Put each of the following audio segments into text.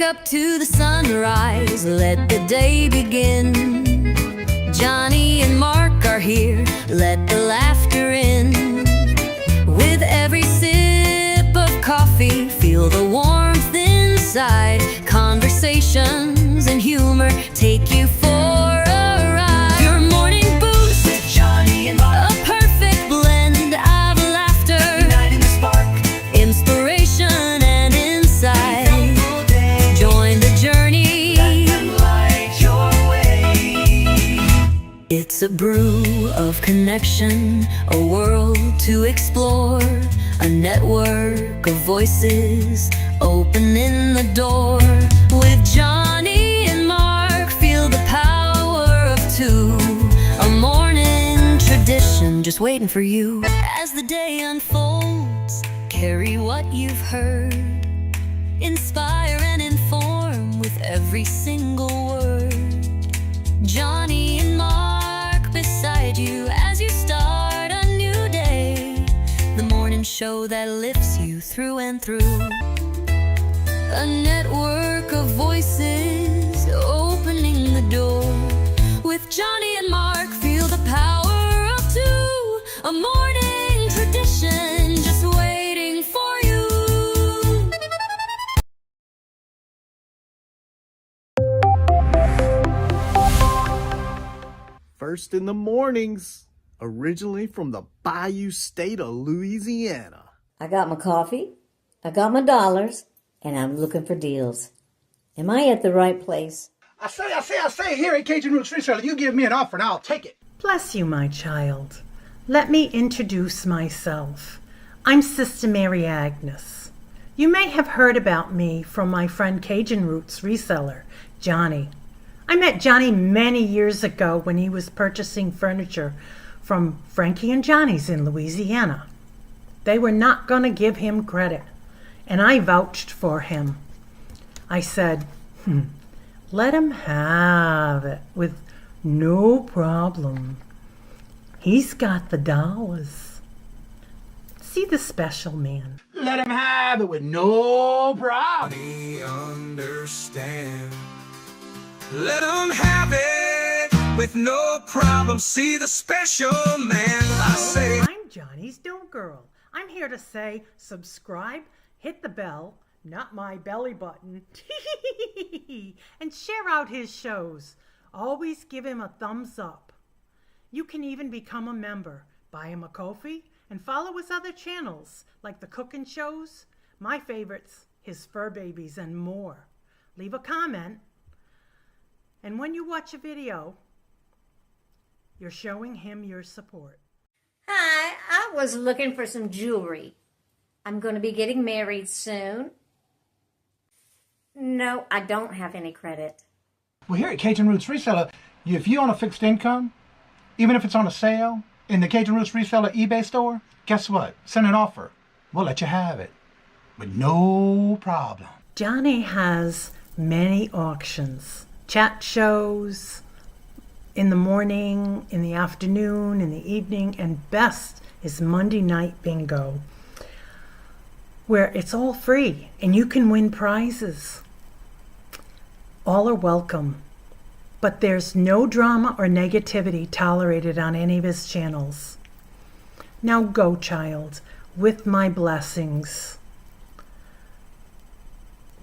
up to the sunrise, let the day begin. Johnny and Mark are here, let the laughter in. With every sip of coffee, feel the warmth inside. Conversations and humor take you for a ride. Your morning boost with Johnny and Mark, a perfect blend of laughter, uniting the spark, inspiration and insight. Join the journey, let them light your way. It's a brew of connection, a world to explore, a network of voices opening the door. With Johnny and Mark, feel the power of two, a morning tradition just waiting for you. As the day unfolds, carry what you've heard, inspire and inform with every single word. Johnny and Mark beside you as you start a new day, the morning show that lifts you through and through. A network of voices opening the door. With Johnny and Mark, feel the power of two, a morning tradition just waiting for you. First in the mornings, originally from the Bayou State of Louisiana. I got my coffee, I got my dollars, and I'm looking for deals. Am I at the right place? I say, here at Cajun Roots Reseller, you give me an offer and I'll take it. Bless you, my child. Let me introduce myself. I'm Sister Mary Agnes. You may have heard about me from my friend Cajun Roots Reseller, Johnny. I met Johnny many years ago when he was purchasing furniture from Frankie and Johnny's in Louisiana. They were not going to give him credit, and I vouched for him. I said, let him have it with no problem. He's got the dollars. See the special man. Let him have it with no problem. Understand. Let him have it with no problem. See the special man. I say, I'm Johnny's Dough Girl. I'm here to say subscribe, hit the bell, not my belly button, and share out his shows. Always give him a thumbs up. You can even become a member. Buy him a coffee and follow his other channels like the cooking shows, my favorites, his fur babies, and more. Leave a comment. And when you watch a video, you're showing him your support. Hi, I was looking for some jewelry. I'm going to be getting married soon. No, I don't have any credit. Well, here at Cajun Roots Reseller, if you own a fixed income, even if it's on a sale, in the Cajun Roots Reseller eBay store, guess what? Send an offer. We'll let you have it with no problem. Johnny has many auctions, chat shows, in the morning, in the afternoon, in the evening, and best is Monday night bingo, where it's all free and you can win prizes. All are welcome, but there's no drama or negativity tolerated on any of his channels. Now go, child, with my blessings.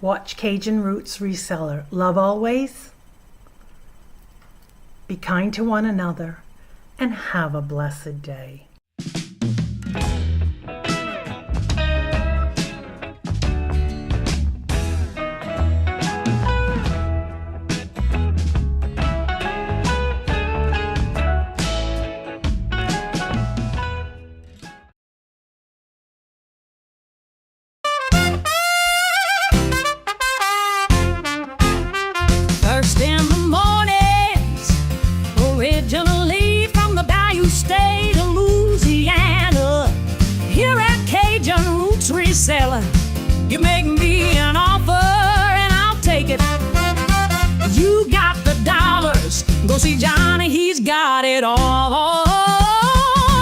Watch Cajun Roots Reseller. Love always. Be kind to one another and have a blessed day. First in the mornings, originally from the Bayou State of Louisiana. Here at Cajun Roots Reseller, you make me an offer and I'll take it. You got the dollars, go see Johnny, he's got it all.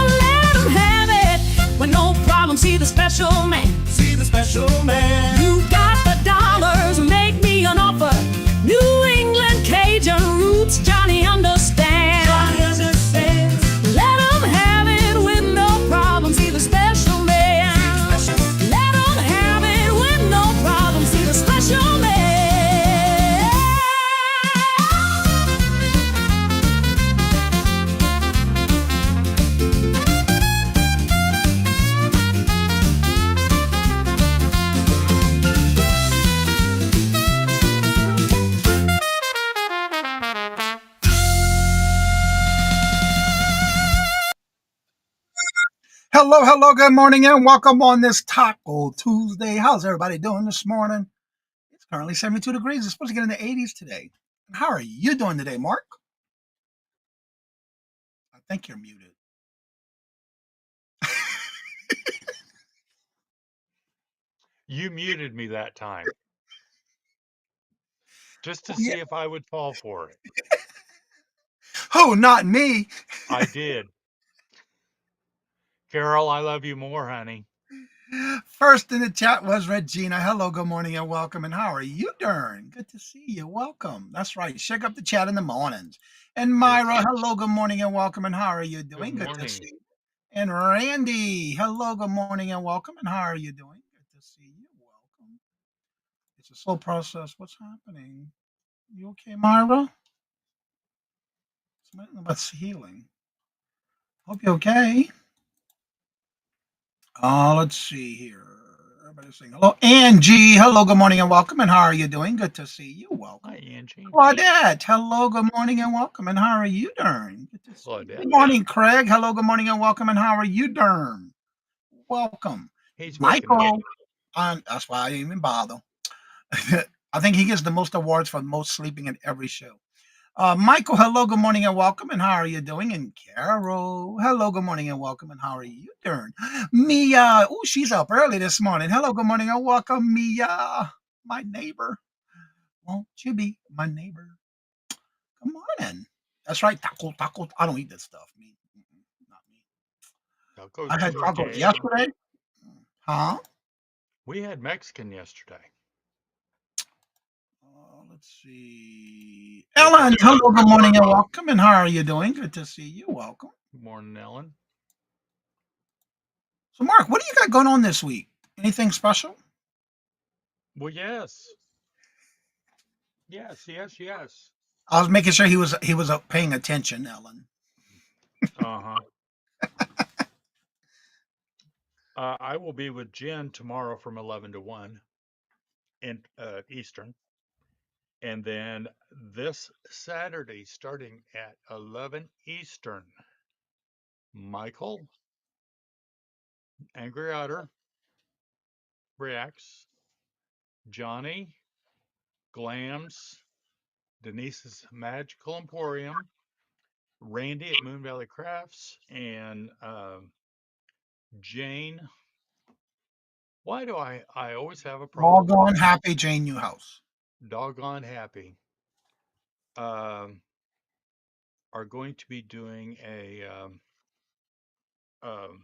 Let him have it with no problem, see the special man. see the special man. You got the dollars, make me an Hello, hello, good morning, and welcome on this Taco Tuesday. How's everybody doing this morning? It's currently 72 degrees. It's supposed to get in the 80s today. How are you doing today, Mark? I think you're muted. You muted me that time just to Yeah. see if I would fall for it. Oh, not me. I did. Carol, I love you more, honey. First in the chat was Regina. Hello, good morning, and welcome. And how are you doing? Good to see you. Welcome. That's right. Shake up the chat in the mornings. And Myra, It's hello, good morning, and welcome. And how are you good doing? Good to see morning. you. And Randy, hello, good morning, and welcome. And how are you doing? Good to see you. Welcome. It's a slow process. What's happening? You okay, Myra? Something about healing. Hope you're okay. Let's see here. Everybody's saying hello. Angie, hello, good morning, and welcome. And how are you doing? Good to see you. Hi, Welcome. Angie. Claudette, hello, good morning, and welcome. And how are you doing? Good to see you. Claudette. Good morning, Craig. Hello, good morning, and welcome. And how are you doing? Welcome. He's waking up. Michael, that's why I didn't even bother. I think he gets the most awards for most sleeping at every show. Michael, hello, good morning, and welcome. And how are you doing? And Carol, hello, good morning, and welcome. And how are you doing? Mia, oh, she's up early this morning. Hello, good morning, and welcome, Mia, my neighbor. Won't you be my neighbor? Good morning. That's right, taco, taco. I don't eat this stuff. Me, not me. Taco I had tacos Tuesday. yesterday. Huh? We had Mexican yesterday. Let's see. Woke Ellen, up hello, to good morning, and welcome. And how are you doing? Good to see you. Welcome. morning, Ellen. So, Mark, what do you got going on this week? Anything special? Well, yes. Yes, yes, yes. I was making sure he was paying attention, Ellen. Uh-huh. I will be with Jen tomorrow from 11 to 1 in Eastern. And then this Saturday, starting at 11 Eastern, Michael, Angry Otter, Reacts, Johnny, Glams, Denise's Magical Emporium, Randy at Moon Valley Crafts, and Jane. Why do I always have a problem with Doggone her? happy Jane Newhouse. Doggone happy. Um, are going to be doing um,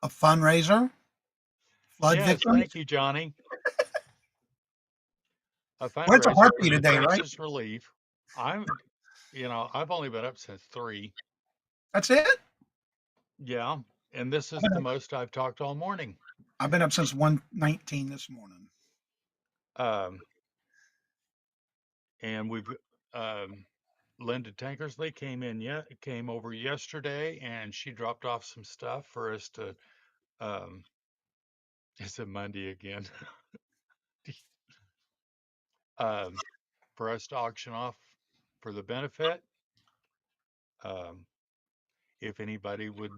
A fundraiser, flood yes, victims. thank you, Johnny. A Well, it's a fundraiser for heartbeat the today, right? crisis relief. I've only been up since 3. That's it. Yeah, and this I've is been the up, most I've talked all morning. I've been up since 1:19 this morning. Um, and we've um, Linda Tankersley came over yesterday, and she dropped off some stuff for us to. Um, it's a Monday again. um, for us to auction off for the benefit. Um, if anybody would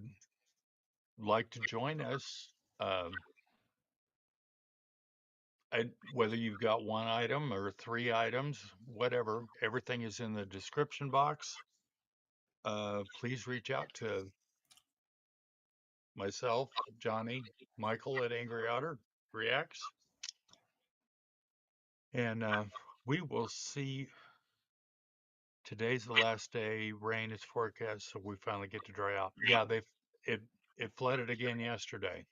like to join us, um, and whether you've got one item or 3 items, whatever, everything is in the description box. Please reach out to myself, Johnny, Michael at Angry Otter Reacts, and we will see. Today's the last day. Rain is forecast, so we finally get to dry out. Yeah, it it flooded again yesterday.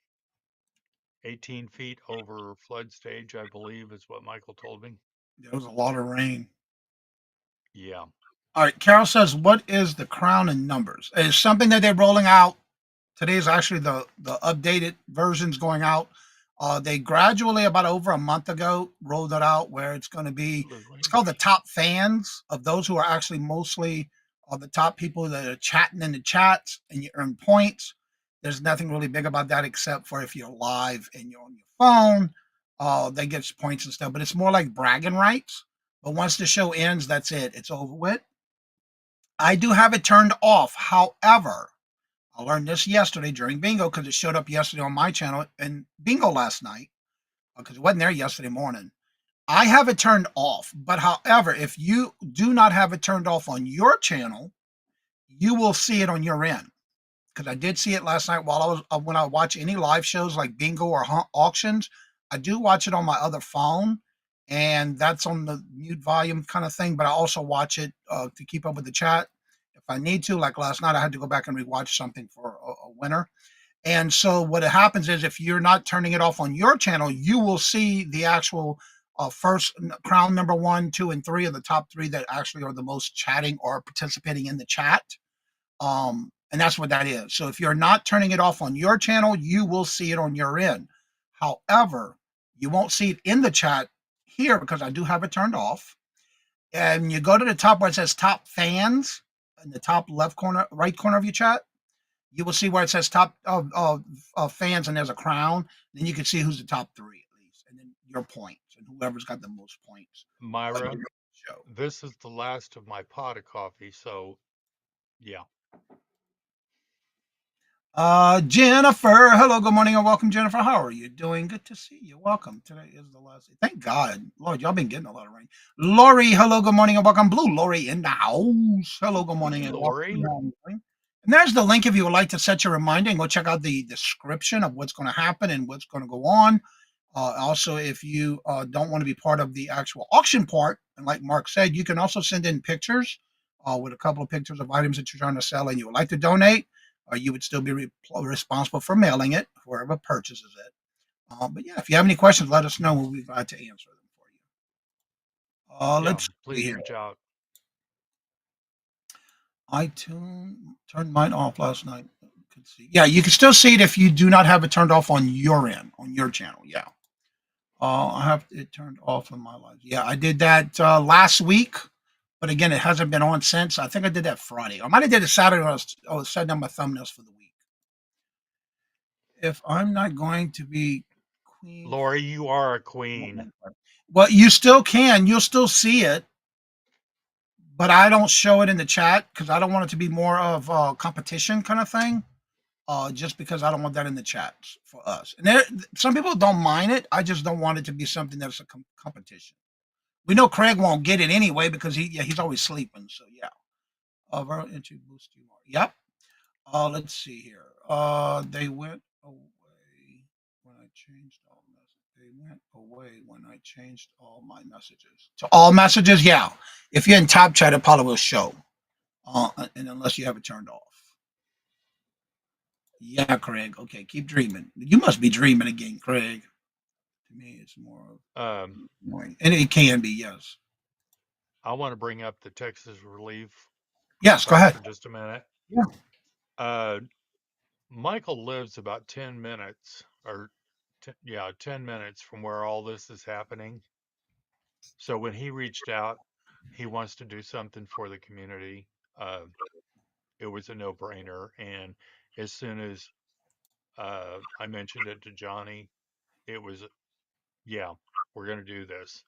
18 feet over flood stage, I believe, is what Michael told me. There was a lot of rain. Yeah. All right, Carol says, "What is the crown in numbers? It's something that they're rolling out. Today is actually the updated versions going out. They gradually, about over a month ago, rolled it out where it's going to be. It's Absolutely. called the top fans of those who are actually mostly the top people that are chatting in the chats, and you earn points. There's nothing really big about that except for if you're live and you're on your phone, they get points and stuff. But it's more like bragging rights. But once the show ends, that's it. It's over with. I do have it turned off. However, I learned this yesterday during bingo because it showed up yesterday on my channel and bingo last night because it wasn't there yesterday morning. I have it turned off, but however, if you do not have it turned off on your channel, you will see it on your end. Because I did see it last night while I was when I watch any live shows like bingo or auctions. I do watch it on my other phone, and that's on the mute volume kind of thing. But I also watch it to keep up with the chat if I need to. Like last night, I had to go back and rewatch something for a winner. And so what happens is if you're not turning it off on your channel, you will see the actual first crown number 1, 2, and 3 of the top 3 that actually are the most chatting or participating in the chat. And that's what that is. So if you're not turning it off on your channel, you will see it on your end. However, you won't see it in the chat here because I do have it turned off. And you go to the top where it says top fans in the top left corner, right corner of your chat. You will see where it says top of fans and there's a crown. Then you can see who's the top 3 at least, and then your points and whoever's got the most points. Myra, Show. this is the last of my pot of coffee, so yeah. Jennifer, hello, good morning, and welcome, Jennifer. How are you doing? Good to see you. Welcome. Today is the last day. Thank God, Lord, y'all been getting a lot of rain. Lori, hello, good morning, and welcome. Blue Lori in the house. Hello, good morning, Hey, and Lori. welcome. And there's the link if you would like to set your reminder and go check out the description of what's going to happen and what's going to go on. Also, if you don't want to be part of the actual auction part, and like Mark said, you can also send in pictures with a couple of pictures of items that you're trying to sell and you would like to donate, or you would still be responsible for mailing it, whoever purchases it. But yeah, if you have any questions, let us know. We'll be glad to answer them for you. Yeah, Let's see please here. reach out. I turned mine off last night. Could see. Yeah, you can still see it if you do not have it turned off on your end, on your channel. Yeah. I have it turned off on my live. Yeah, I did that last week, but again, it hasn't been on since. I think I did that Friday. I might have did it Saturday. I was setting up my thumbnails for the week. If I'm not going to be queen, Lori, you are a queen. well, you still can. You'll still see it, but I don't show it in the chat because I don't want it to be more of a competition kind of thing. Just because I don't want that in the chat for us. And some people don't mind it. I just don't want it to be something that's a competition. We know Craig won't get it anyway because he's always sleeping. So yeah. Viral entry boost you more. Yep. Let's see here. They went away when I changed all messages. They went away when I changed all my messages. To all messages, yeah. If you're in top chat, it probably will show. And unless you have it turned off. Yeah, Craig. Okay, keep dreaming. You must be dreaming again, Craig. To me, it's more annoying. And it can be, yes. I want to bring up the Texas relief Yes, go part ahead. for just a minute. Yeah. Michael lives about 10 minutes or 10 minutes from where all this is happening. So when he reached out, he wants to do something for the community. It was a no-brainer. And as soon as I mentioned it to Johnny, it was, yeah, we're going to do this.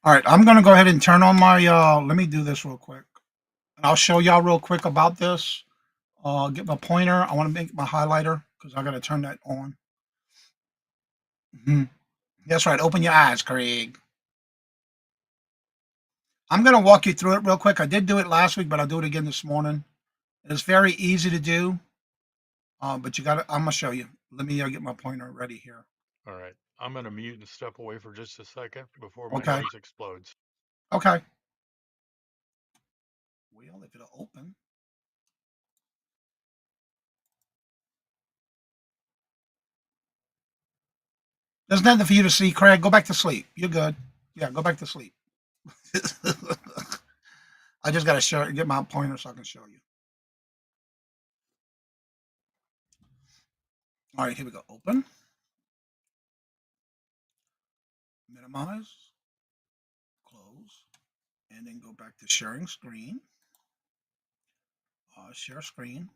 All right, I'm gonna go ahead and turn on my let me do this real quick. And I'll show y'all real quick about this. Get my pointer. I want to make my highlighter because I gotta turn that on. That's right. Open your eyes, Craig. I'm gonna walk you through it real quick. I did do it last week, but I'll do it again this morning. It's very easy to do. But you gotta I'm gonna show you. Let me get my pointer ready here. All right. I'm going to mute and step away for just a second before my Okay. nose explodes. Okay. Well, if it'll open. There's nothing for you to see, Craig. Go back to sleep. You're good. Yeah, go back to sleep. I just gotta get my pointer so I can show you. All right, here we go. Open. Minimize. Close. And then go back to sharing screen. Share screen.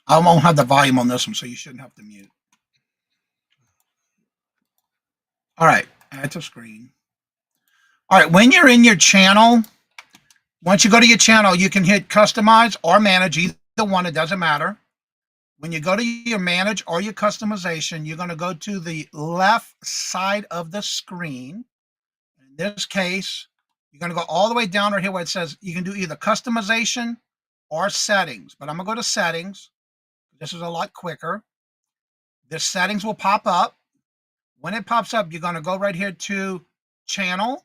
I won't have the volume on this one, so you shouldn't have to mute. All right, add to screen. All right, when you're in your channel, once you go to your channel, you can hit customize or manage, either one, it doesn't matter. When you go to your manage or your customization, you're going to go to the left side of the screen. In this case, you're going to go all the way down right here where it says you can do either customization or settings. But I'm going to go to settings. This is a lot quicker. The settings will pop up. When it pops up, you're going to go right here to channel.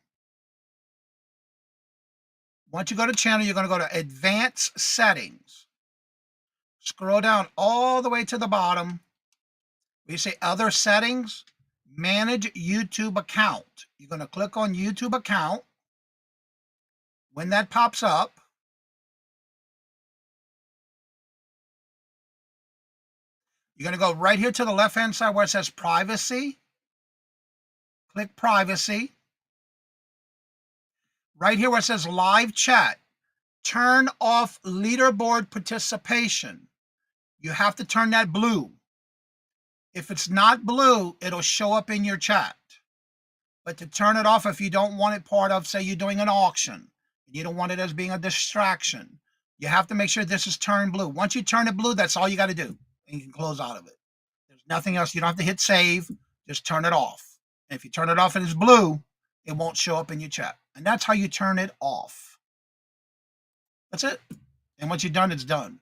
Once you go to channel, you're going to go to advanced settings. Scroll down all the way to the bottom. You say other settings, manage YouTube account. You're going to click on YouTube account. When that pops up, you're going to go right here to the left-hand side where it says privacy. Click privacy. Right here where it says live chat, turn off leaderboard participation. You have to turn that blue. If it's not blue, it'll show up in your chat. But to turn it off, if you don't want it part of, say you're doing an auction, and you don't want it as being a distraction, you have to make sure this is turned blue. Once you turn it blue, that's all you got to do. And you can close out of it. There's nothing else. You don't have to hit save. Just turn it off. And if you turn it off and it's blue, it won't show up in your chat. And that's how you turn it off. That's it. And once you're done, it's done.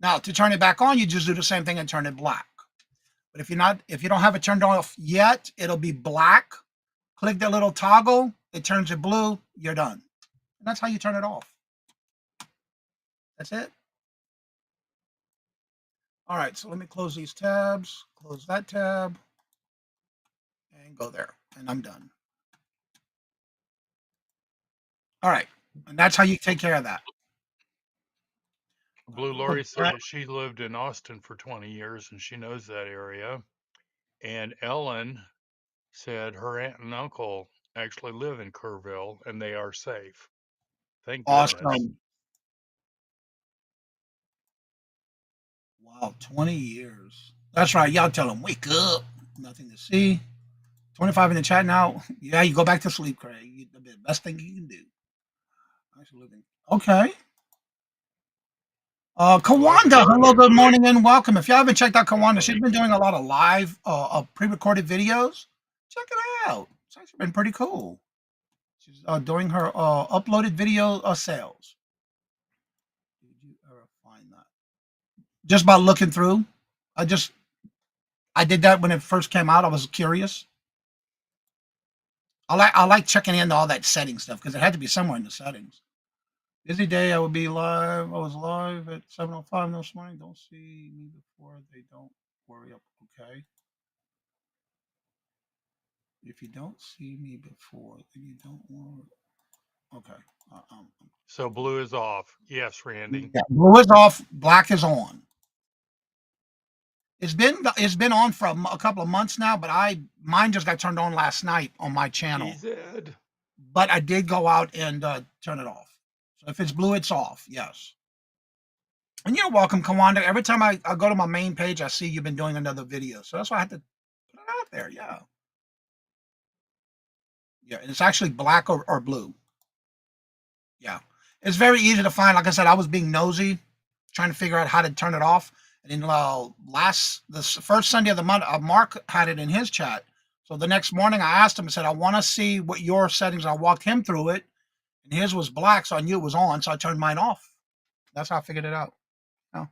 Now, to turn it back on, you just do the same thing and turn it black. But if you don't have it turned off yet, it'll be black. Click that little toggle, it turns it blue, you're done. And that's how you turn it off. That's it. All right, so let me close these tabs, close that tab, and go there. And I'm done. All right, and that's how you take care of that. Blue Lori said that she lived in Austin for 20 years and she knows that area. And Ellen said her aunt and uncle actually live in Kerrville and they are safe. Thank goodness. Awesome. Wow, 20 years. That's right. Y'all tell them, wake up. Nothing to see. 25 in the chat now. Yeah, you go back to sleep, Craig. The best thing you can do. Okay. Kawanda, hello, good morning, and welcome. If y'all haven't checked out Kawanda, she's been doing a lot of live, pre-recorded videos. Check it out. It's actually been pretty cool. She's doing her uploaded video sales. Did you ever find that? Just by looking through. I did that when it first came out. I was curious. I like checking into all that setting stuff because it had to be somewhere in the settings. Busy day, I would be live. I was live at 7:05 this morning. Don't see me before they don't worry up. Okay. If you don't see me before, then you don't worry. Okay. So blue is off. Yes, Randy. Yeah, blue is off. Black is on. It's been on for a couple of months now, but mine just got turned on last night on my channel. Dead. But I did go out and turn it off. So if it's blue, it's off. Yes. And you're welcome, Kawanda. Every time I go to my main page, I see you've been doing another video. So that's why I had to put it out there. Yeah. Yeah. And it's actually black or blue. Yeah. It's very easy to find. Like I said, I was being nosy, trying to figure out how to turn it off. And then the first Sunday of the month, Mark had it in his chat. So the next morning I asked him, I said, I want to see what your settings are. I walked him through it. And his was black, so I knew it was on, so I turned mine off. That's how I figured it out. I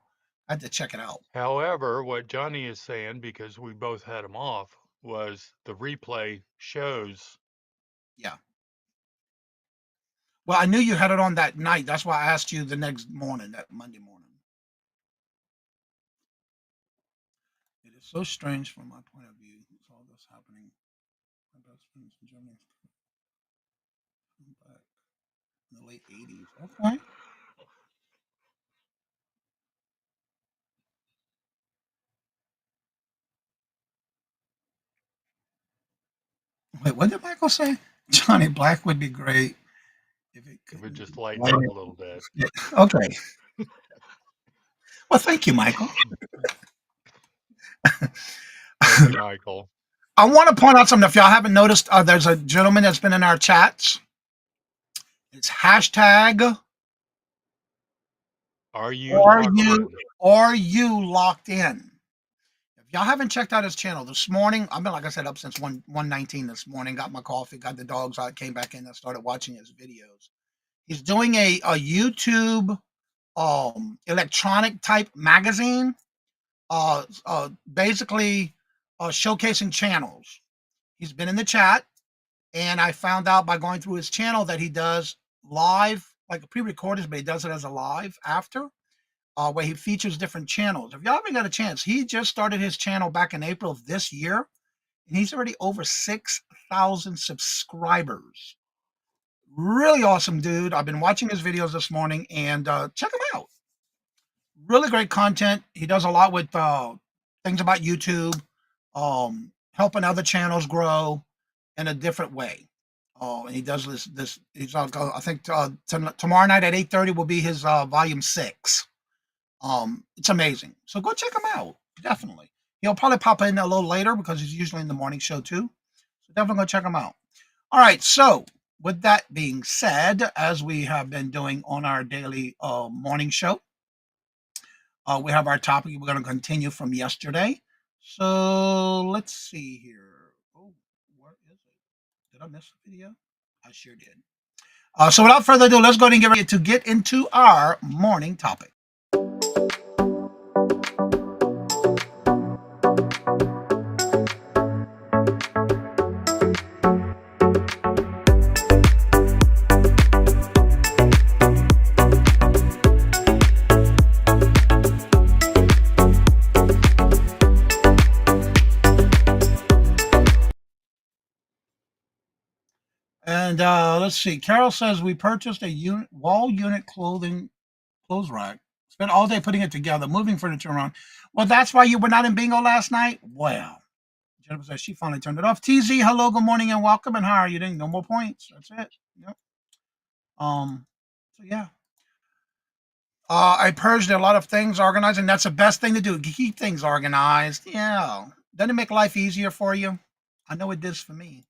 had to check it out. However, what Johnny is saying, because we both had them off, was the replay shows. Yeah. Well, I knew you had it on that night. That's why I asked you the next morning, that Monday morning. It is so strange from my point of view. It's all this happening. My best friends in Germany. Back in the late 80s. Okay. Wait, what did Michael say? Johnny Black would be great if it just lights up a little bit. Yeah. Okay. Well, thank you, Michael. Thank you, Michael. I want to point out something. If y'all haven't noticed, there's a gentleman that's been in our chats. It's hashtag Are you are locked you in? are you locked in? If y'all haven't checked out his channel this morning, I've been like I said up since 1:19 this morning. Got my coffee, got the dogs out, came back in, and started watching his videos. He's doing a YouTube electronic type magazine, basically showcasing channels. He's been in the chat, and I found out by going through his channel that he does live, like pre-recorded, but he does it as a live after, where he features different channels. If y'all haven't got a chance, he just started his channel back in April of this year, and he's already over 6,000 subscribers. Really awesome dude. I've been watching his videos this morning, and check him out. Really great content. He does a lot with things about YouTube, helping other channels grow in a different way. Oh, and he does this. He's I think tomorrow night at 8:30 will be his volume 6. It's amazing. So go check him out. Definitely. He'll probably pop in a little later because he's usually in the morning show too. So definitely go check him out. All right. So with that being said, as we have been doing on our daily morning show, we have our topic. We're going to continue from yesterday. So let's see here. Oh, where is it? Did I miss the video? I sure did. So without further ado, let's go ahead and get ready to get into our morning topic. And let's see. Carol says we purchased a wall unit clothes rack. Spent all day putting it together, moving furniture around. Well, that's why you were not in bingo last night. Well, Jennifer says she finally turned it off. TZ, hello, good morning, and welcome. And how are you doing? No more points. That's it. Yep. So yeah. I purged a lot of things, organizing. That's the best thing to do. Keep things organized. Yeah. Doesn't it make life easier for you? I know it does for me.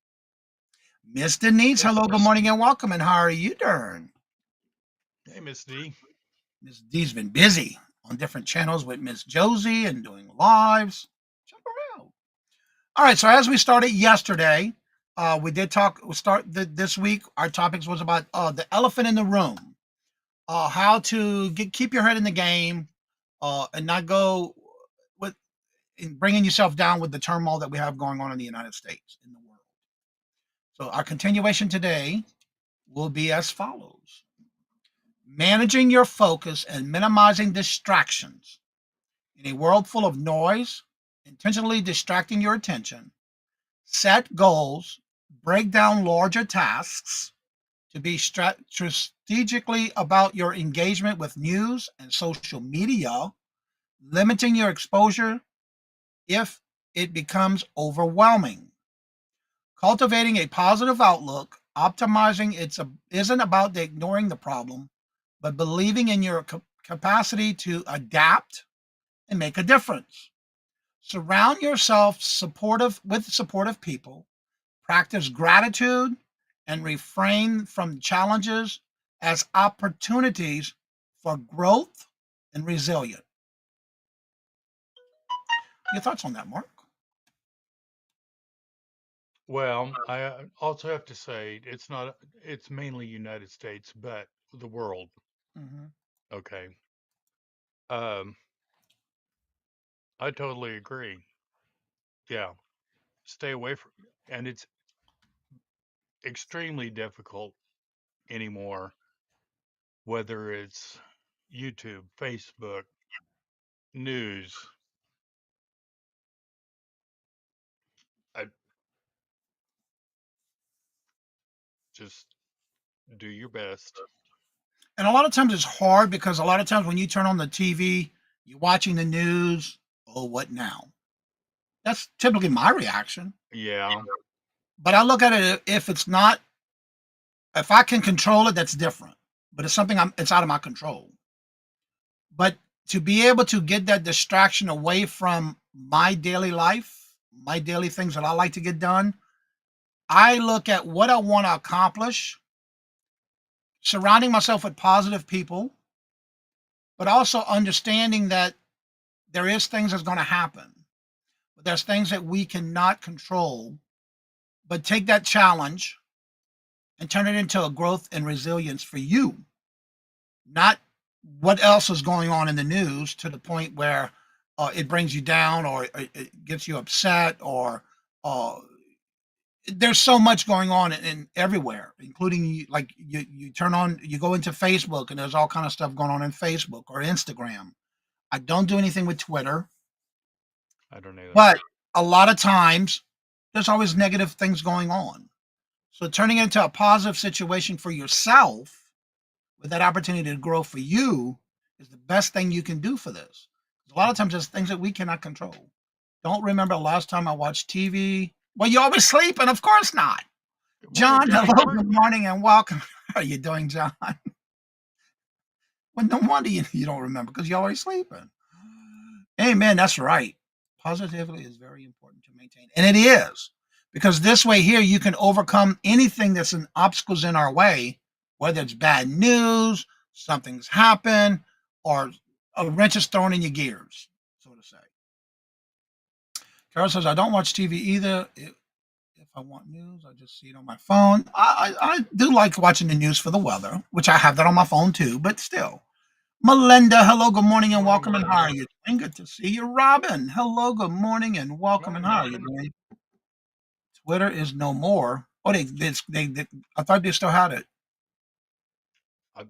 Miss Denise, Yes, hello, sir. good morning, and welcome. And how are you doing? Hey, Miss D. Miss D's been busy on different channels with Miss Josie and doing lives. Check her out. All right. So as we started yesterday, we did talk. We start this week. Our topics was about the elephant in the room. How to keep your head in the game, and not go with in bringing yourself down with the turmoil that we have going on in the United States in the world. So our continuation today will be as follows: managing your focus and minimizing distractions in a world full of noise, intentionally distracting your attention. Set goals, break down larger tasks to be strategically about your engagement with news and social media, limiting your exposure if it becomes overwhelming. Cultivating a positive outlook, optimizing isn't about ignoring the problem, but believing in your capacity to adapt and make a difference. Surround yourself supportive people, practice gratitude, and refrain from challenges as opportunities for growth and resilience. Your thoughts on that, Mark? Well, I also have to say it's not, it's mainly United States, but the world. Mm-hmm. Okay. Um, I totally agree. Yeah. Stay away from, and it's extremely difficult anymore, whether it's YouTube, Facebook, news. I just do your best. And a lot of times it's hard because a lot of times when you turn on the TV, you're watching the news. Oh, what now? That's typically my reaction. Yeah. But I look at it if it's not, if I can control it, that's different. But it's something it's out of my control. But to be able to get that distraction away from my daily life, my daily things that I like to get done, I look at what I want to accomplish surrounding myself with positive people, but also understanding that there is things that's going to happen. There's things that we cannot control, but take that challenge and turn it into a growth and resilience for you, not what else is going on in the news to the point where it brings you down or it gets you upset or uh, there's so much going on in everywhere, including like you turn on, you go into Facebook and there's all kind of stuff going on in Facebook or Instagram. I don't do anything with Twitter, I don't either. but a lot of times there's always negative things going on. So turning it into a positive situation for yourself with that opportunity to grow for you is the best thing you can do for this. A lot of times there's things that we cannot control. Don't remember the last time I watched TV. Well, you always sleeping, of course not. Good morning, John, Danny. hello, Good good morning. morning and welcome. How are you doing, John? Well, no wonder you don't remember because you're always sleeping. Amen. That's right. Positively is very important to maintain. And it is because this way here, you can overcome anything that's an obstacles in our way, whether it's bad news, something's happened, or a wrench is thrown in your gears, so to say. Carol says, I don't watch TV either. If I want news, I just see it on my phone. I do like watching the news for the weather, which I have that on my phone too, but still. Melinda, hello, good morning and Morning, welcome and how are Melinda. you doing? Good to see you. Robin, hello, good morning and welcome and Morning, how are you Robin. doing? Twitter is no more. Oh, they I thought they still had it. I,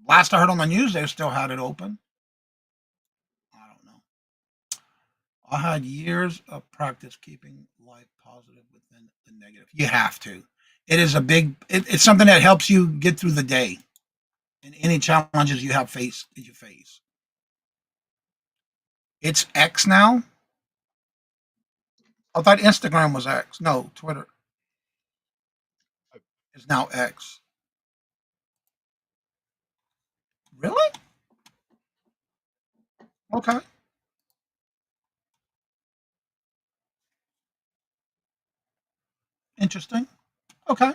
Last I heard on the news, they still had it open. I don't know. I had years of practice keeping life positive within the negative. You have to. It is it's something that helps you get through the day and any challenges you face. It's X now. I thought Instagram was X. No, Twitter I, is now X. Really? Okay. Interesting. Okay.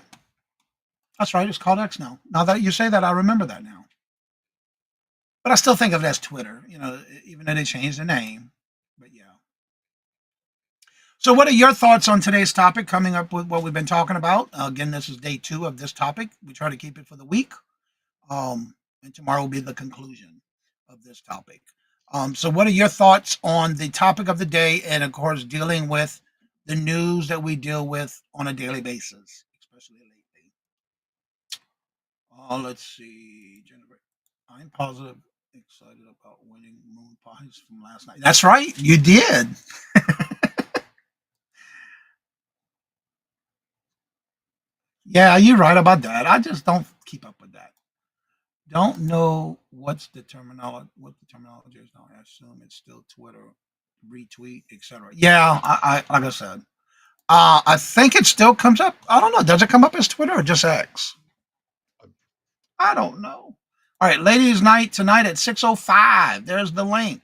That's right. It's called X now. Now that you say that, I remember that now. But I still think of it as Twitter, even though they changed the name. But yeah. So, what are your thoughts on today's topic coming up with what we've been talking about? Again, this is day 2 of this topic. We try to keep it for the week. And tomorrow will be the conclusion of this topic. So, what are your thoughts on the topic of the day and, of course, dealing with the news that we deal with on a daily basis, especially lately? Let's see, Jennifer. I'm positive, excited about winning moon pies from last night. That's right, you did. Yeah, you're right about that. I just don't keep up with that. Don't know what the terminology is now. I assume it's still Twitter, retweet, etc. Yeah, I like I said, I think it still comes up. I don't know. Does it come up as Twitter or just X? I, I don't know. All right, ladies' night tonight at 6:05. There's the link.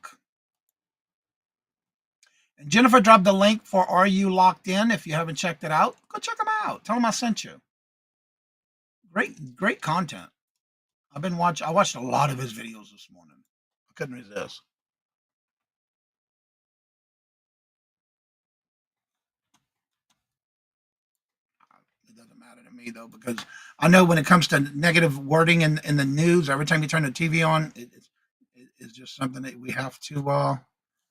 And Jennifer dropped the link for Are You Locked In? If you haven't checked it out, go check them out. Tell them I sent you. Great content. I watched a lot of his videos this morning. I couldn't resist. It doesn't matter to me though, because I know when it comes to negative wording in the news, every time you turn the TV on, it's just something that we have to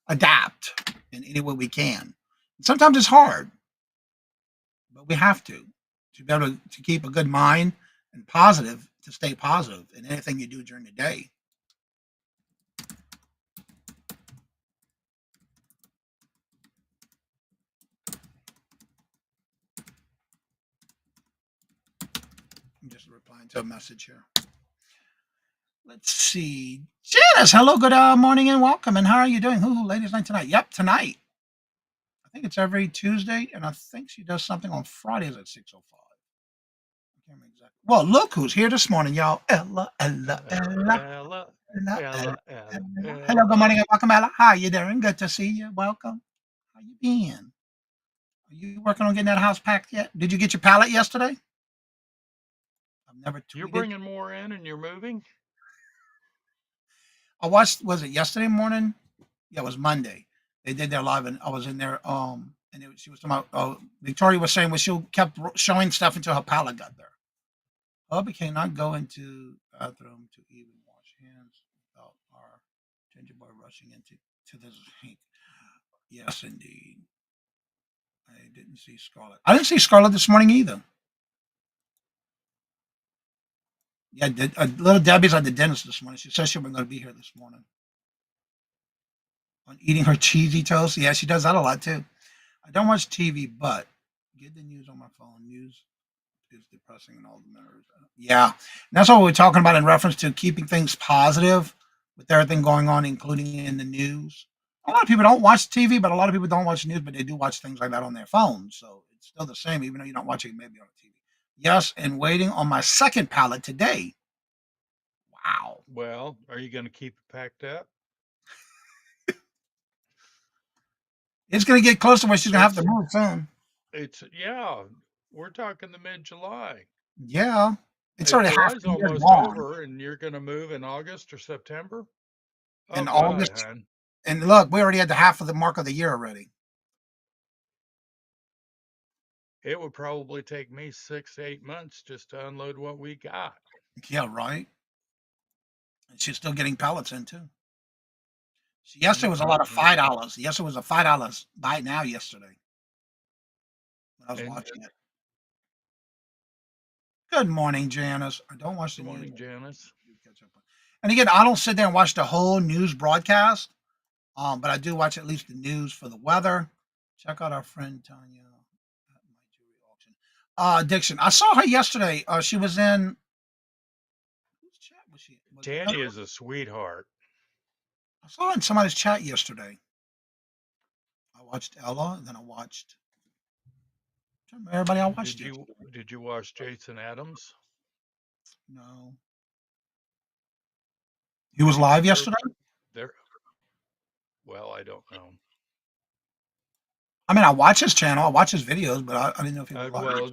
adapt in any way we can. Sometimes it's hard, but we have to be able to keep a good mind and positive to stay positive in anything you do during the day. I'm just replying to a message here. Let's see. Janice, hello, good morning and welcome. And how are you doing? Who, ladies' night tonight? Yep, tonight. I think it's every Tuesday, and I think she does something on Fridays at 6:05. I can't remember exactly. Well, look who's here this morning, y'all. Ella, Ella, Ella, Ella, Ella, Ella, Ella, Ella, Ella. Hello, good Ella. morning and welcome, Ella. How you doing? Good to see you. Welcome. How you been? Are you working on getting that house packed yet? Did you get your pallet yesterday? I've never You're tweeted. bringing more in and you're moving? I watched. Was it yesterday morning? Yeah, it was Monday. They did their live, and I was in there. And she was talking about. Victoria was saying, well, she kept showing stuff until her palate got there. Hubby cannot go into bathroom to even wash hands without our ginger boy rushing to the sink. Yes, indeed. I didn't see Scarlett. I didn't see Scarlett this morning either. Yeah, little Debbie's at the dentist this morning. She says she was going to be here this morning on eating her cheesy toast. Yeah, she does that a lot too. I don't watch TV, but get the news on my phone. News is depressing and all the matters. Yeah, and that's what we're talking about in reference to keeping things positive with everything going on, including in the news. A lot of people don't watch TV, but a lot of people don't watch news, but they do watch things like that on their phones. So it's still the same, even though you don't watch it maybe on TV. Yes, and waiting on my second pallet today. Wow. Well, are you going to keep it packed up? It's going to get close to where she's going to have to It's move soon. yeah, we're talking the mid-July. Yeah. It's If already half July's the year almost gone. over and you're going to move in August or September? Oh And God, August. hon. And look, we already had the half of the mark of the year already. It would probably take me 6 to 8 months just to unload what we got. Yeah, right. And she's still getting pallets in too. Yesterday was a lot of Mm-hmm. $5. Yesterday was a $5 buy it now yesterday when I was And watching it. Good morning, Janice. I don't watch the good news. morning, Janice. And again, I don't sit there and watch the whole news broadcast, but I do watch at least the news for the weather. Check out our friend Tanya at my jewelry auction. Dixon, I saw her yesterday. She was in whose chat was she? Was it Tanya is a sweetheart. I saw her in somebody's chat yesterday. I watched Ella, and then I watched everybody I watched yesterday. Did you watch Jason Adams? No, he was live They're yesterday. they're well, I don't know. I mean, I watch his channel, I watch his videos, but I didn't know if he was live.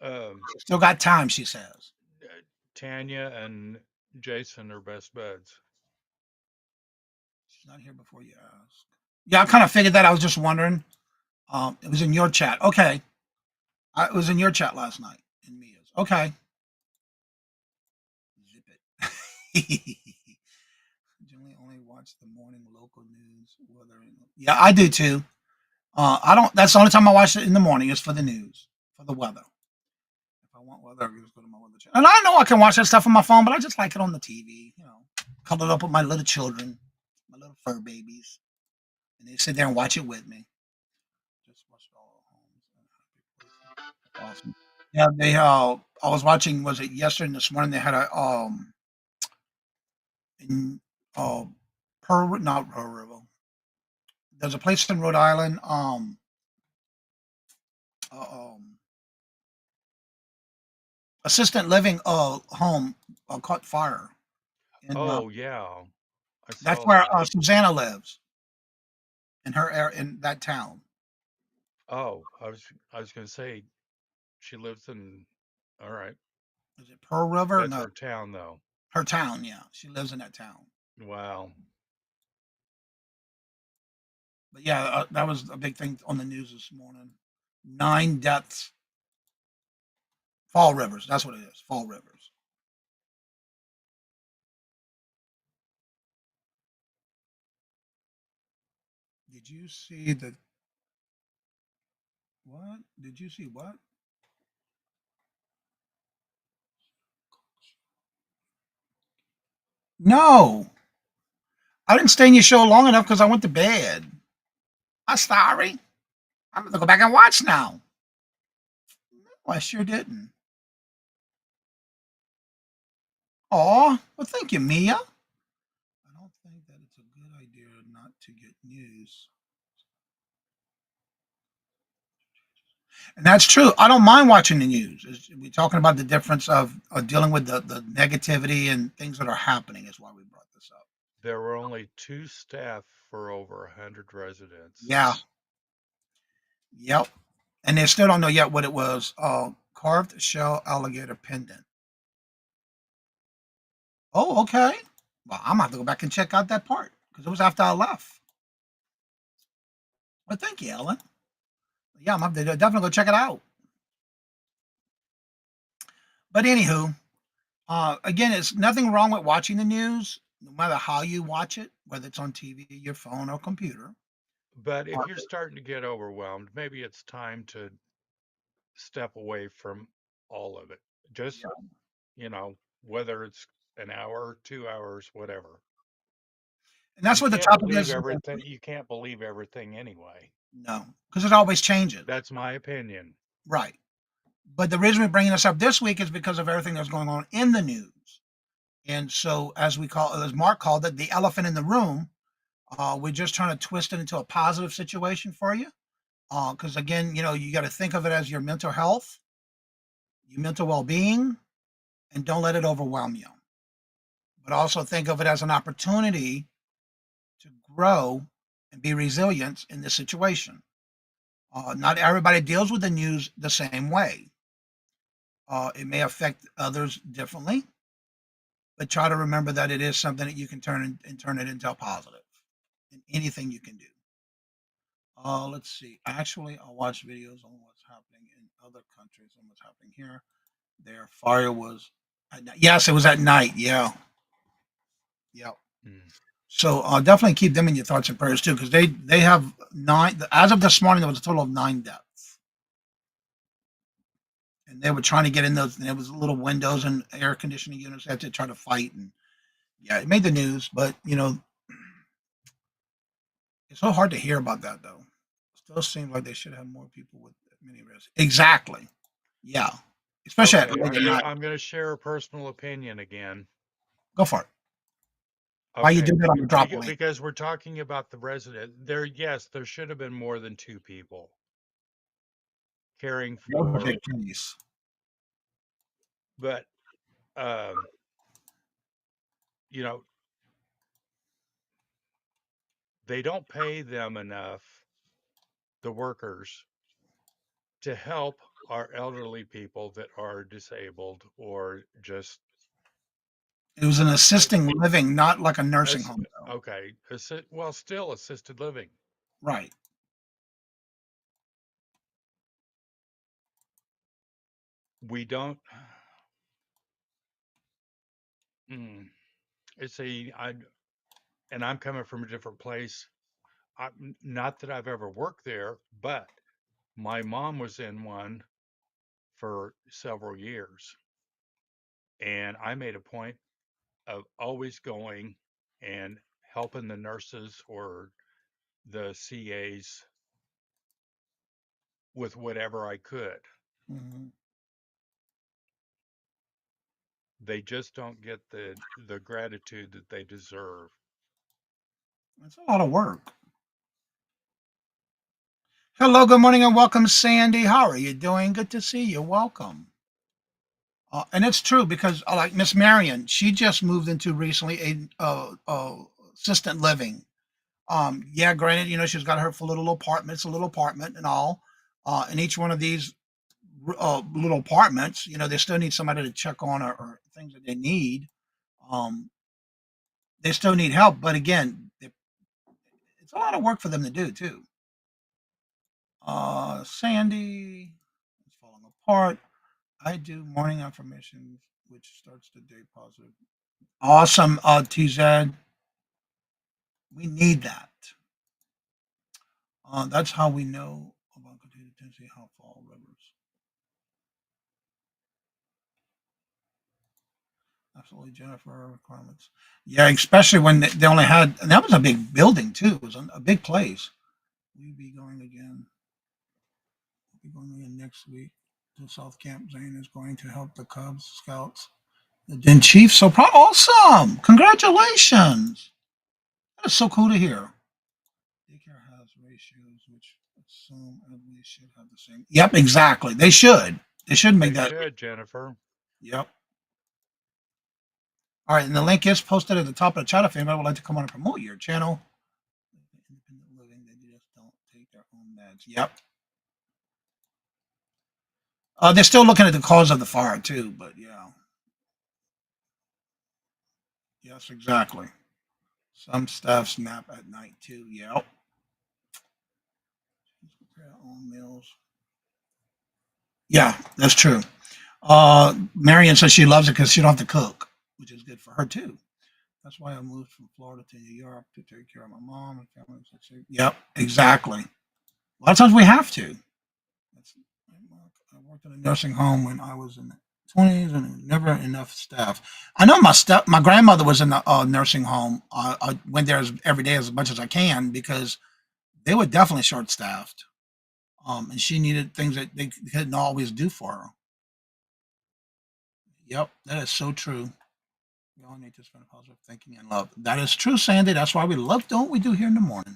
Well, um, Still got time, she says. Tanya and Jason are best buds. She's not here before you ask. Yeah, I kind of figured that. I was just wondering. It was in your chat. Okay. It was in your chat last night. In Mia's. Okay. Zip it. Generally only watch the morning local news. Yeah, I do too. I don't. That's the only time I watch it in the morning is for the news, for the weather. If I want weather, I just go to my weather channel. And I know I can watch that stuff on my phone, but I just like it on the TV. Cuddled up with my little children, my little fur babies, and they sit there and watch it with me. Just watched all the homes. Awesome. Yeah, they. I was watching. Was it yesterday and this morning? They had a in Pearl, not Pearl River. There's a place in Rhode Island. Um, assistant living home caught fire. And Oh yeah, I that's saw where that. Susanna lives in her area in that town. Oh, I was going to say she lives in. All right, Is it Pearl River? that's No, her town though. her town. Yeah, she lives in that town. Wow. But yeah, that was a big thing on the news this morning. 9 deaths. Fall Rivers. That's what it is. Fall Rivers. Did you see the what? Did you see what? No, I didn't stay in your show long enough because I went to bed. I'm sorry. I'm gonna go back and watch now. Well, I sure didn't. Aw, well, thank you, Mia. I don't think that it's a good idea not to get news. And that's true. I don't mind watching the news. We're talking about the difference of dealing with the negativity and things that are happening, is why we brought this up. There were only 2 staff for over 100 residents. Yeah. Yep. And they still don't know yet what it was. Carved shell alligator pendant. Oh, okay. Well, I'm gonna have to go back and check out that part because it was after I left. Well, thank you, Ellen. Yeah, I'm gonna have to definitely go check it out. But anywho, again, it's nothing wrong with watching the news, no matter how you watch it, whether it's on TV, your phone, or computer. But Uh, if you're starting to get overwhelmed, maybe it's time to step away from all of it. Just, yeah. you know, whether it's an hour, 2 hours, whatever. And that's You what the can't topic believe is. everything. You can't believe everything anyway. No, because it always changes. That's my opinion. Right. But the reason we're bringing this up this week is because of everything that's going on in the news. And so, as Mark called it, the elephant in the room, we're just trying to twist it into a positive situation for you. Because again, you got to think of it as your mental health, your mental well being, and don't let it overwhelm you. But also think of it as an opportunity to grow and be resilient in this situation. Not everybody deals with the news the same way. It may affect others differently, but try to remember that it is something that you can turn it into a positive in anything you can do. Let's see. Actually, I watch videos on what's happening in other countries and what's happening here. Their fire was at night. Yes, it was at night. Yeah, yeah. Mm. So definitely keep them in your thoughts and prayers too, because they have nine. As of this morning, there was a total of 9 deaths, and they were trying to get in those. And there was little windows and air conditioning units. They had to try to fight, and yeah, it made the news. But it's so hard to hear about that though. Still seems like they should have more people with many risks. Exactly. Yeah. Especially at Okay, late at night. I'm gonna share a personal opinion again. Go for it. Why you Okay, do that on the drop link? because we're talking about the resident. There, yes, there should have been more than two people caring That was a for, big case. but um, you know, they don't pay them enough, the workers, to help our elderly people that are disabled or just It was an uh, assisting living, not like a nursing as home though. okay, well, still assisted living. Right. We don't. Mm, it's a I and I'm coming from a different place. Not that I've ever worked there, but my mom was in one for several years, and I made a point of always going and helping the nurses or the CAs with whatever I could. Mhm. They just don't get the gratitude that they deserve. It's a lot of work. Hello, good morning, and welcome, Sandy. How are you doing? Good to see you. Welcome. And it's true because, like Miss Marion, she just moved into recently assistant living. Yeah, granted, she's got her full little apartment. It's a little apartment and all. And each one of these little apartments, they still need somebody to check on or things that they need. Um, they still need help, but again, it's a lot of work for them to do too. Sandy, it's falling apart. I do morning affirmations, which starts the day positive. Awesome, TZ. We need that. That's how we know about continued tendency, how fall rivers. Absolutely, Jennifer requirements. Yeah, especially when they only had, and that was a big building too. It was a big place. We'll be going again. We'll be going again next week to South Camp. Zane is going to help the Cubs Scouts. The Den Chief, so awesome! Congratulations! That is so cool to hear. Daycare has ratios which assume everybody should have the same. Yep, exactly. They should. They should make They that. should, Jennifer. Yep. All right, and the link is posted at the top of the chat if anybody would like to come on and promote your channel. Independent living, they just don't take their own meds. Yep. They're still looking at the cause of the fire too, but yeah. Yes, exactly. Some staff nap at night too. Yep. Prepare own meals. Yeah, that's true. Marion says she loves it because she don't have to cook, which is good for her too. That's why I moved from Florida to New York to take care of my mom and family. Yep, exactly. A lot of times we have to. That's, I worked in a nursing home when I was in the 20s, and never enough staff. I know my grandmother was in the nursing home. I went there every day as much as I can because they were definitely short staffed. And she needed things that they couldn't always do for her. Yep, that is so true. We all need to spend positive thinking and love. That is true, Sandy. That's why we love doing what we do here in the morning.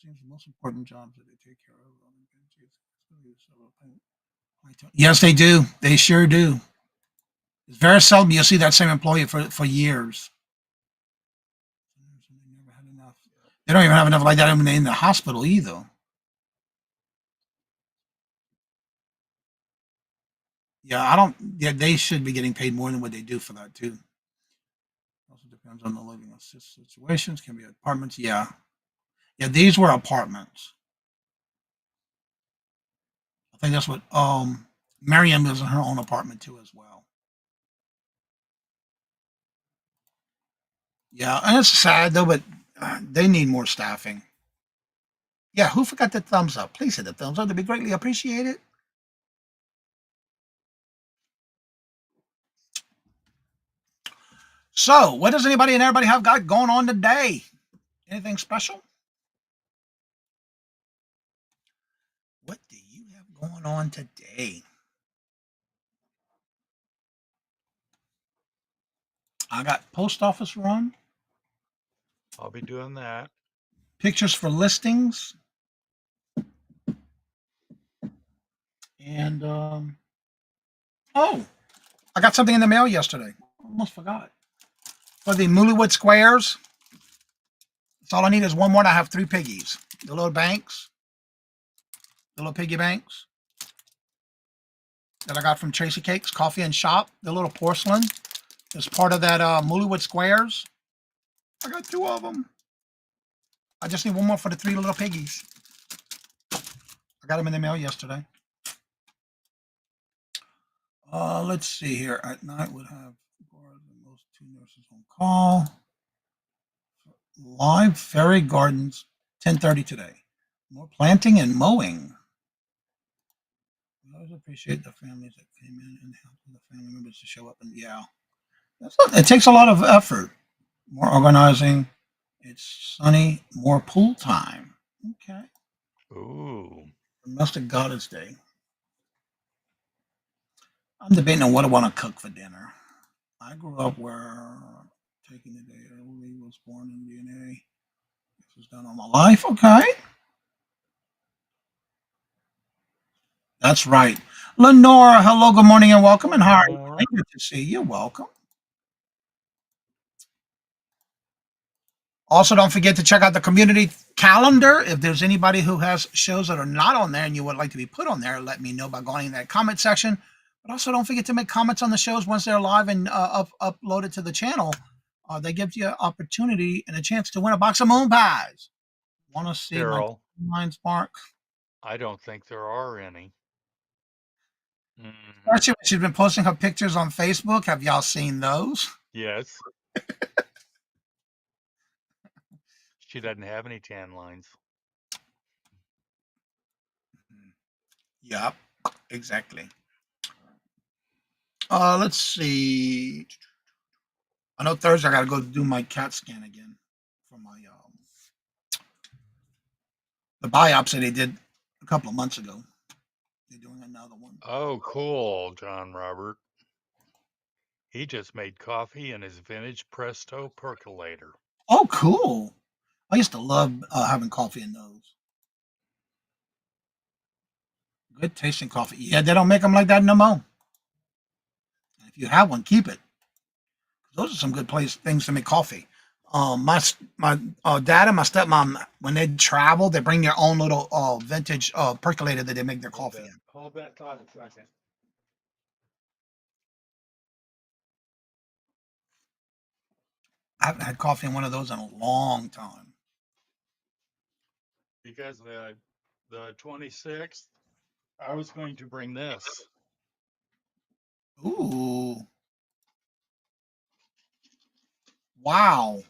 Seems the most important jobs that they take care of. Yes, they do. They sure do. It's very seldom you'll see that same employee for years. They don't even have enough like that in the hospital either. Yeah, I don't. Yeah, they should be getting paid more than what they do for that too. Also depends on the living situations. Can be apartments. Yeah, yeah. These were apartments. I think that's what Marianne lives in her own apartment too as well. Yeah, and it's sad though, but they need more staffing. Yeah, who forgot the thumbs up? Please hit the thumbs up. That'd be greatly appreciated. So, what does anybody and everybody have got going on today? Anything special? What do you have going on today? I got post office run, I'll be doing that. pictures for listings, and oh, I got something in the mail yesterday. Almost forgot. For the Mullywood Squares, that's all I need is one more. And I have three piggies. The little banks, the little piggy banks that I got from Tracy Cakes Coffee and Shop. The little porcelain is part of that Mullywood Squares. I got two of them. I just need one more for the three little piggies. I got them in the mail yesterday. Let's see here. At night, we'll have the most two nurses on call. Live Fairy Gardens, 10:30 today. More planting and mowing. I always appreciate the families that came in and helped the family members to show up. And yeah, it takes a lot of effort. More organizing. It's sunny. More pool time. Okay. Ooh. Domestic Goddess Day. I'm debating on what I want to cook for dinner. I grew up where taking the day early was born in DNA. This was done all my life. Okay. That's right. Lenora, hello, good morning, and welcome. And Morning, how are you? Lenora. Good to see you. Welcome. Also, don't forget to check out the community calendar. If there's anybody who has shows that are not on there and you would like to be put on there, let me know by going in that comment section. But also, don't forget to make comments on the shows once they're live and uploaded to the channel. They give you an opportunity and a chance to win a box of moon pies. Want to see my Daryl, lines, Mark? I don't think there are any. Hmm. Especially when she's been posting her pictures on Facebook. Have y'all seen those? Yes. She doesn't have any tan lines. Yep, exactly. Let's see. I know Thursday I got to go do my CAT scan again for my the biopsy they did a couple of months ago. They're doing another one. Oh, cool, John Robert. He just made coffee in his vintage Presto percolator. Oh, cool! I used to love having coffee in those. Good tasting coffee. Yeah, they don't make them like that no more. If you have one, keep it. Those are some good things to make coffee. My dad and my stepmom, when they travel, they bring their own little vintage percolator that they make their coffee in. Hold that thought a second. I haven't had coffee in one of those in a long time. Because the 26th, I was going to bring this. Ooh, wow,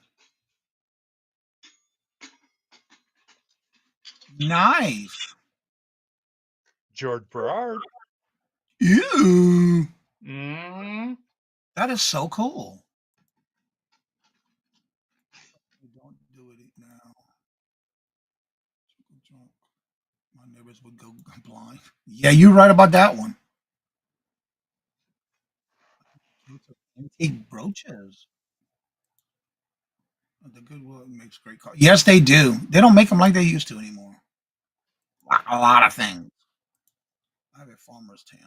nice. George Berard. Ew, Mm, that is so cool. Don't do it now. My neighbors would go blind. Yeah, you're right about that one. Antique brooches. The Goodwill makes great coffee. Yes, they do. They don't make them like they used to anymore. A lot of things. I have a farmer's tan.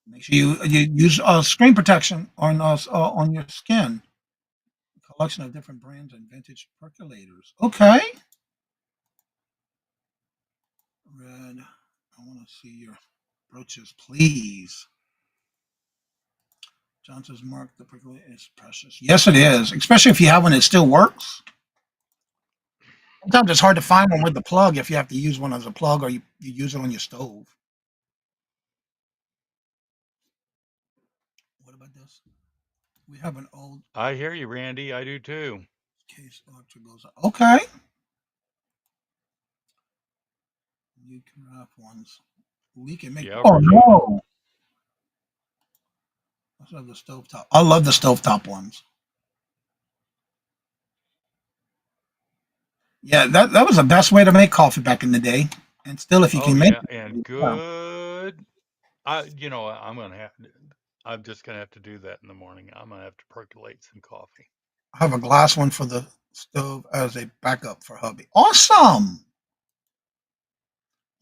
Make sure you use screen protection on your skin. Collection of different brands and vintage percolators. Okay. Red. I want to see your brooches, please. Johnson's mark. The percolator is precious. Yes, it is. Especially if you have one that still works. Sometimes it's hard to find one with the plug if you have to use one as a plug or you use it on your stove. What about this? We have an old I hear you, Randy. I do too. case electric goes. Okay. New carafe ones. We can make. Yeah, Oh Virginia. no! I love the stovetop. I love the stovetop ones. Yeah, that was the best way to make coffee back in the day. And still, if you Oh can make yeah, and it, yeah. good. I'm gonna have. I'm just gonna have to do that in the morning. I'm gonna have to percolate some coffee. I have a glass one for the stove as a backup for hubby. Awesome!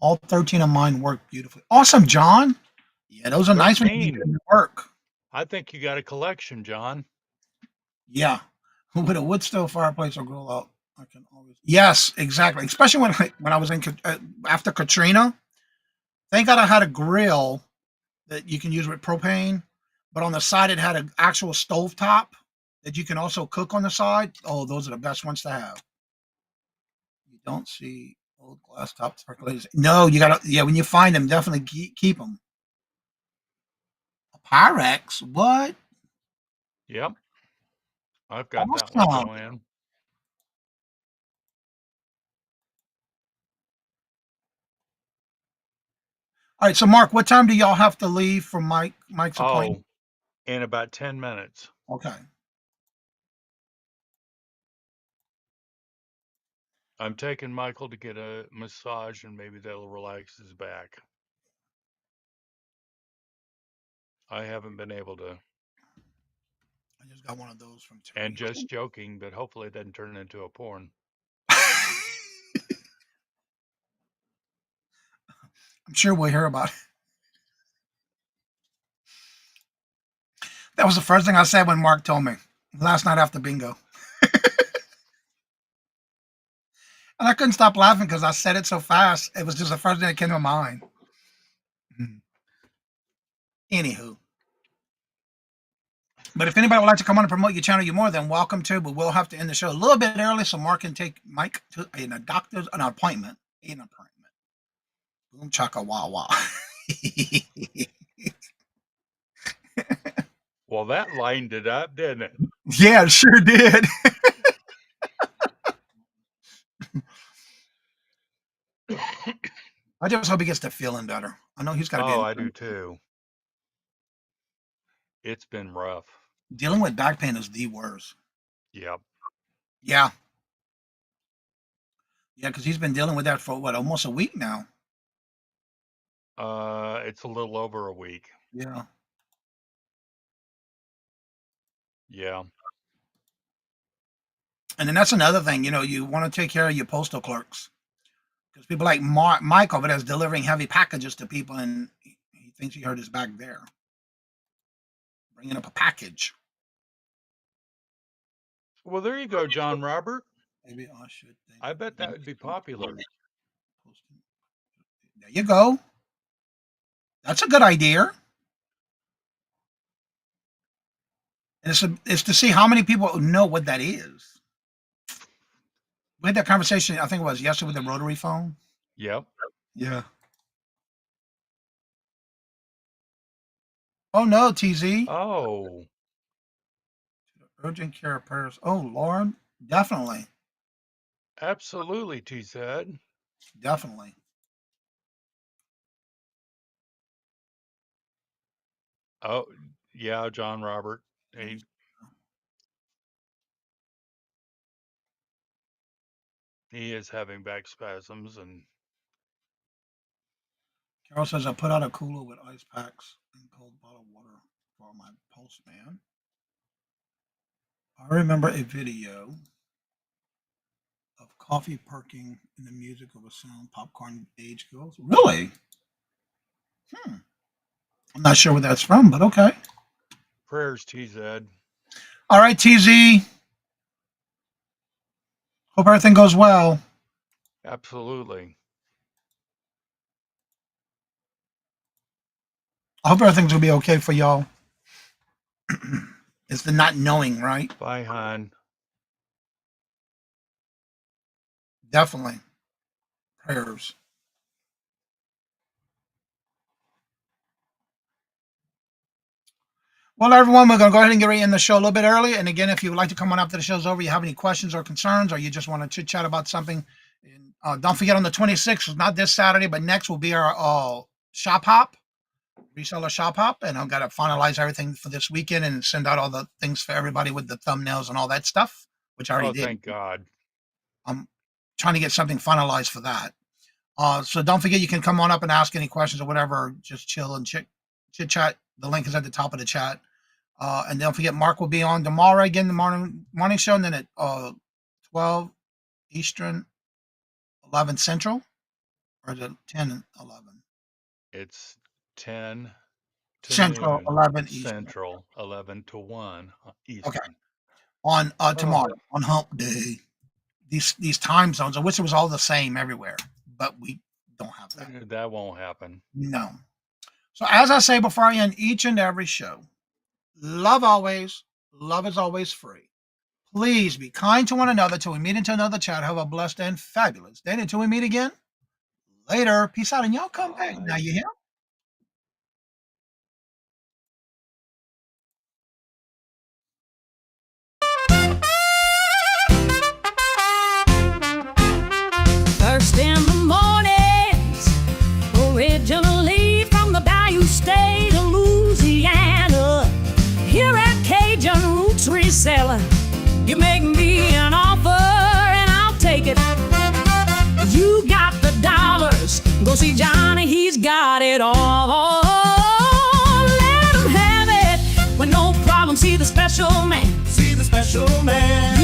All 13 of mine work beautifully. Awesome, John. Yeah, those are nice when you need 13. them to work. I think you got a collection, John. Yeah. With a wood stove fireplace or grill out, I can always. Yes, exactly. Especially when I was in after Katrina. Thank God I had a grill that you can use with propane, but on the side it had an actual stove top that you can also cook on the side. Oh, those are the best ones to have. You don't see old glass top percolators. No, you gotta. Yeah, when you find them, definitely keep them. A Pyrex. What? Yep, I've got that one, Awesome. Joanne. All right, so Mark, what time do y'all have to leave for Mike's appointment? Oh, in about 10 minutes. Okay. I'm taking Michael to get a massage and maybe that'll relax his back. I haven't been able to. I just got one of those from And Teresa. just joking, but hopefully it doesn't turn into a porn. I'm sure we'll hear about it. That was the first thing I said when Mark told me last night after bingo. And I couldn't stop laughing because I said it so fast. It was just the first thing that came to mind. Mhm. Anywho. But if anybody would like to come on and promote your channel, you're more than welcome to. But we'll have to end the show a little bit early so Mark can take Mike to a doctor's an appointment. An appointment. Boom chaka wah wah. Well, that lined it up, didn't it? Yeah, it sure did. I just hope he gets to feeling better. I know he's got to Oh, be I do too. It's been rough. dealing with back pain is the worst. Yep. Yeah, yeah, because he's been dealing with that for what, almost a week now. It's a little over a week. Yeah, Yeah. and then that's another thing. You want to take care of your postal clerks because people like Mike over there is delivering heavy packages to people, and he thinks he hurt his back there, bringing up a package. Well, there you go, John Robert. Maybe I should think. I bet that would be popular. There you go. That's a good idea. It's to see how many people know what that is. We had that conversation, I think it was yesterday with the rotary phone. Yep. Yeah. Oh no, TZ. Oh, Urgent care prayers. Oh, Lauren, definitely, absolutely, T said. definitely. Oh, yeah, John Robert. He is having back spasms, and Carol says I put out a cooler with ice packs and cold bottled water for my postman. I remember a video of coffee perking in the music of a sound popcorn age goes. Really? Hmm. I'm not sure where that's from, but okay. prayers, TZ. All right, TZ. Hope everything goes well. Absolutely. I hope everything's gonna be okay for y'all. It's the not knowing, right? Bye, hon. Definitely. Prayers. Well, everyone, we're going to go ahead and get ready to end the show a little bit early. And again, if you would like to come on after the show's over, you have any questions or concerns, or you just want to chit chat about something, don't forget on the 26th, not this Saturday, but next will be our shop hop, reseller shop hop. And I've got to finalize everything for this weekend and send out all the things for everybody with the thumbnails and all that stuff, which I already Oh, did. thank God. I'm trying to get something finalized for that. So don't forget, you can come on up and ask any questions or whatever, or just chill and chit chat. The link is at the top of the chat. And don't forget, Mark will be on tomorrow again, the morning show, and then at 12 Eastern, 11 Central, or is it 10 and 11? It's 10 to Central, noon 11 Eastern. Central, 11 to 1 Okay. Eastern. On Oh, tomorrow, on Hump Day. These time zones, I wish it was all the same everywhere, but we don't have that. that won't happen. No. So as I say before I end each and every show, love always, love is always free. Please be kind to one another till we meet into another chat. Have a blessed and fabulous day. Until we meet again, later. Peace out. And y'all come back. Now Bye. you hear? First in the mornings, originally from the Bayou State of Louisiana. Here at Cajun Roots Reseller, you make me an offer and I'll take it. You got the dollars, go see Johnny, he's got it all. Let him have it with no problem. See the special man. See the special man.